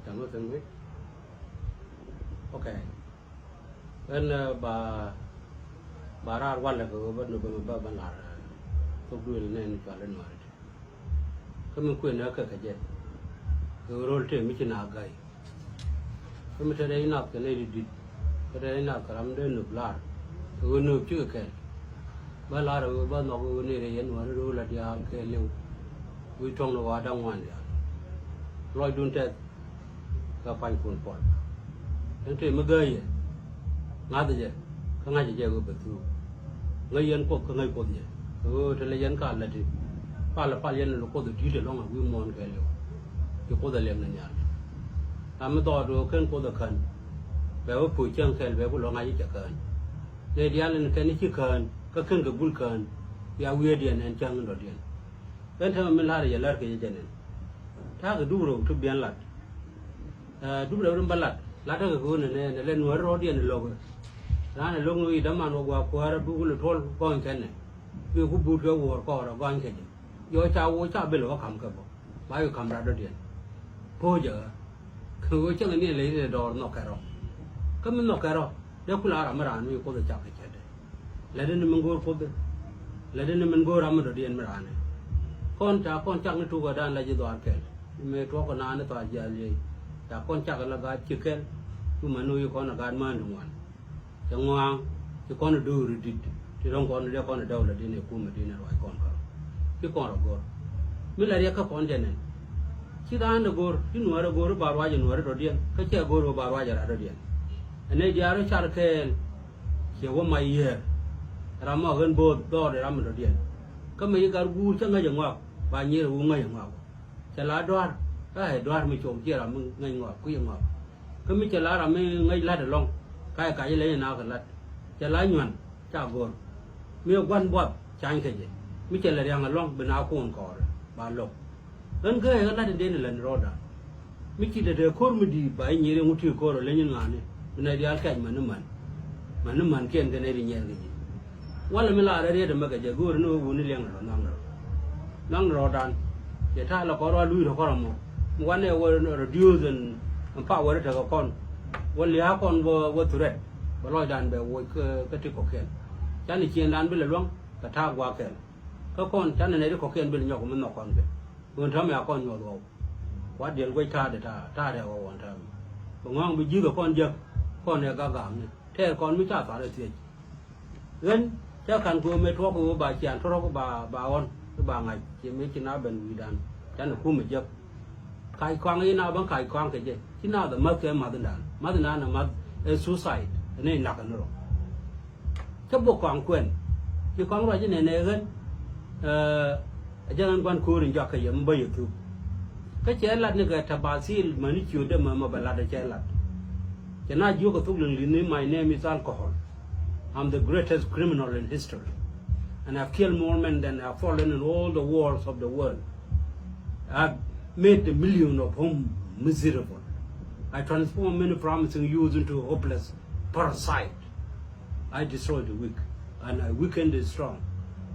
chẳng có từng biết ok nên bà ra quan là cái vấn đề bà là tôi đuổi lên cho lên ngoài cái mình quên nữa cái gì cái role trên mình chỉ nào gai cái mình thấy nào cái này đi cái này nào cái làm đến nộp lá cái nộp chưa cái bà là rồi bà nói cái này là hiện ngoài rồi là đi ăn cái liu vi trong nó vào trong ngoài rồi đun chết cái phanh phun phun những cái mà gai ngã thế chứ cái ngã gì cái bự tu ngay yên có cái ngay có gì thế là yên cả là đi pala yên nó có được đi được long vi mòn cái liu cái có được liền này nhá làm đó rồi cái có được khẩn về ở phụ trách cái về của long ai chắc khẩn để đi ăn cái này chỉ khẩn cái khẩn cái bún khẩn ya uy điện anh chăng rồi điện bên thằng mình là gì là cái gì nàyถ้าก็ดูเราทุบเบียนหลัดดูเราเรื่องบัลลัดหลัดก็คือเนี่ยเล่นหัวรอเดียนโลกร้านลงลุยดำมันว่าพอเราดูเราทอลก้อนแค่เนี่ยคือกูบูดก็วัวก็เราก้อนแค่เนี่ยย้อยเช้าเบลก็คำกับบ่ายก็คำรัดเดียนพอเจอคือว่าเจ้าเนี่ยเลยดอร์นอกแครอก็มันนอกแครอเดี๋ยวคุณอารามาร้านมีคนจะจับไปแค่เดียแล้วเดี๋ยวมันกูพูดแล้วเดี๋ยวมันกูรามาเดียนมาร้านเนี่ยcon chắc nó trụ vào đàn là gì đó kẹt mẹ cho con ăn nó toàn giờ gì chả con chắc là gà chích kẹt nhưng mà nuôi con là gà mà nó ngoan chẳng ngoan thì con nó đưa đi thì trong con nó con ở đâu là đi này cũng mà đi này loại con cả cái con là Guor mình lại các con vậy này chỉ đàn là Guor cái nuôi là Guor bảo vay nuôi rồi điên cái chơi Guor bảo vay rồi điên anh ấy giờ nó chả kẹt chỉ có mày here làm mà gần bột đó để làm rồi điên cái mấy cái gu chắc ngay ngọc và như là gu ngay ngọc chả lá đoan cái đoan mình trộm chia là mình ngay ngọc quý ngọc cái mấy chả lá là mình ngay lá được long cái lấy nào cái lá chả lá nhuận chả Guor miêu quan bọt chanh cái gì mấy chả là đang là long bên áo con cỏ bà lộc đến cái lá đến lần rồi đó mấy chỉ để khôi mới đi bảy như là một chiếc cỏ rồi lấy những ngàn này bên này đi ăn cái mà nó mặn kiên cái này đi nhẹ cái gì wala mi la re de ma ga je Guor no wu ni leng ro nang ro dan je tha la ko ro lui ro ko mo wane wo reduce and pa wo ta ko kon wo lia kon wo ture bo loi dan be wo ke ti ko ken chan ni chien dan be le long ka tha wa ken ko kon chan ne de ko ken be nyok mo no kon be won tham ya kon nyo do wa del ko tha de ta de wo won tham bo ngong bi ji ko kon je kon ne ga ga ni the kon mi cha ta de ti gen chắc hẳn cô mới thuốc cô bà chàng thuốc cô bà on cái bà ngày chỉ mấy cái nào bên đàn cho nó khu mình dập khai quang ấy nào bằng khai quang cái gì chứ nào là mất cái mà đàn là mất suicide nên nặng hơn rồi chấp buộc quang quyền chứ quang rồi chứ này hơn cho nên quan khu thì cho cái gì bây giờ thu cái chế là những cái thằng bà sĩ mà nó chịu được mà bà là cái chế là cho nên dù có thuốc linh linh my name is alcohol. I'm the greatest criminal in history, and I've killed more men than have fallen in all the wars of the world. I've made the million of whom miserable. I transform many promising youths into a hopeless parasite. I destroy the weak, and I weaken the strong.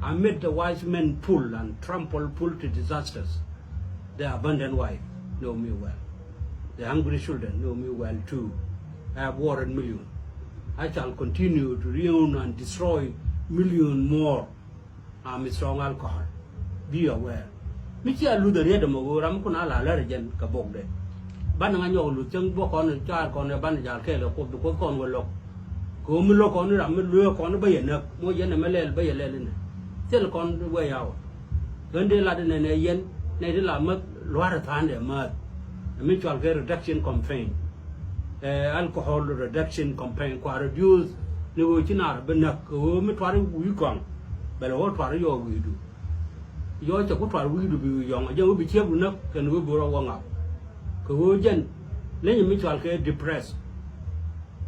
I made the wise men pull and trample to disasters. The abundant wife know me well. The hungry children know me well too. I have warred millions. I shall continue to ruin and destroy millions more. I'm a strong alcohol. Be aware. Michi alu the red mo ram kuna la la jen ka bok de. Ban nga nyo lu chang bo kon cha kon ban ja ke lo ko kon wo lo. Ko mi lo kon ram mi lu kon ba yen nak mo yen me le ba yen le ne. Sel kon we yaw. Gen de la de ne yen ne de la mak lo ra than de ma. Mi chal ke reduction campaign. Alcohol reduction campaign qua reduce ni wo china ba nak ko mi twari wi kon ba lo twari yo wi du yo cha ko twari wi du bi yo nga je bi cheb du nak ken wo bo ro wa nga ko wo jen le ni mi twal ke depressed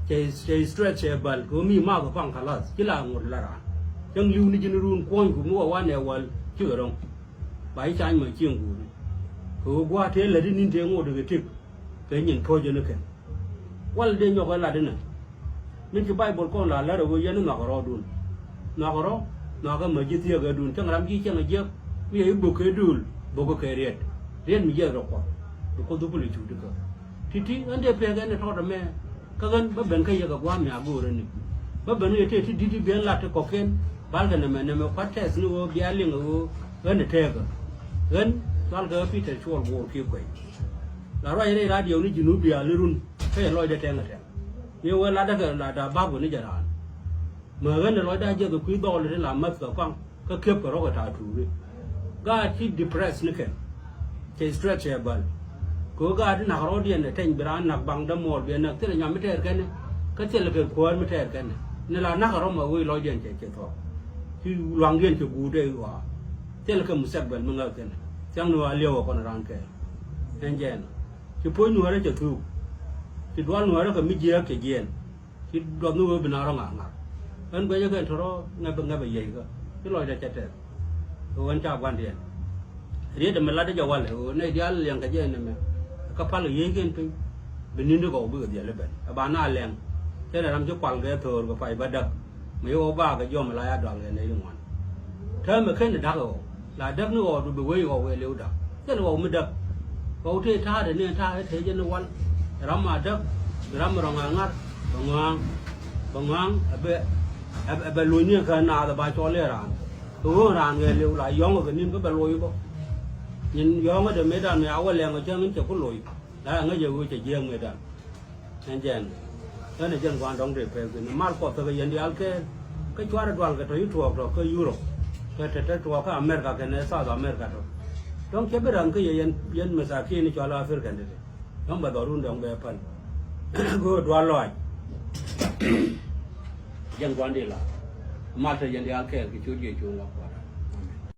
che stress che bal ko mi ma ko pang khalas kila ngor la ra jang liu ni jin run ko ku mo wa ne wal chi rong bai chan ma chieng ku ko gwa te le din te ngo de tik ke nyin pho je ne ken wal de nyoko la dina min ci bible ko la la ro yen na ko dun na ko na ga ma ji tie ga dun tang ram ji chen je mi e bu ke dul bu ko ke riet mi je ro ko du bu li chu de ko titi ande pe ga ne thoda me ka gan ba ben kai ga gwa me agure ni ba ben ye te titi ben la te koken bal ga ne me kwates ni wo bia ling wo gan ne te ga gan dal ga pi te chuol Guor Kikuey la ro ye radio ni jinu bia lirun fe loy de te ngate ni wo la da ba bu ni jara mà cái này nói đại diện quý đô là làm mất cả quăng cái kiếp của nó có trả thù đi ga chỉ depressed nữa kìa chỉ stretchable cố ga đi nào đó điên để thành brand nạc bằng đâm mồi biển nạc tức là nhắm mấy cái này cái chuyện là cái cuốn mấy cái này nên là nạc đó mà vui lo điên chỉ thôi thì loang điên chỉ bù đây quá tức là cái một sẹp biển mà ngờ cái này chẳng nữa liều còn răng cái anh chị thì phối nữa đấy chỉ thu thì đoán nữa đó cái mấy giếng cái giếng thì đoán nữa bên nào đó ngả anh bây giờ cái thằng ngay bây giờ cái loại này chết rồi anh chào quan điểm dia dah melada jawal ne dia yang kerja ni me kapal ye gen pe benin do go bu dia leben abana leng te dalam jo kwal ge thor go pai badak me yo ba ga jom la ya dal ge ne yong thế mà cái này đắc rồi là đắc nó gọi bị quay gọi liều đắc cái nó gọi mới đắc gọi thế tha để nên tha thế cho nó quan ram mà đắc ram mà rong ngat bông ngang ở lối như cái nào là bài cho lê ràn ràn người liều lại gió ở bên cái lối có nhìn gió cái mấy đàn này áo lèng ở trên nó chỉ có lối là ngay giờ chỉ riêng người đàn anh chàng cái này chân quan trọng để phải cái mal có cái gì đi ăn cái chua đoàn cái thấy thuộc rồi cái Europe cái thuộc cái America cái này South America rồi trong cái bên cái gì dân mà sao khi này cho là Africa cái này trong bài đó luôn trong bài phần cái đoàn loại dân quan đi là mal thì dân đi ăn cái chút gì chung lắm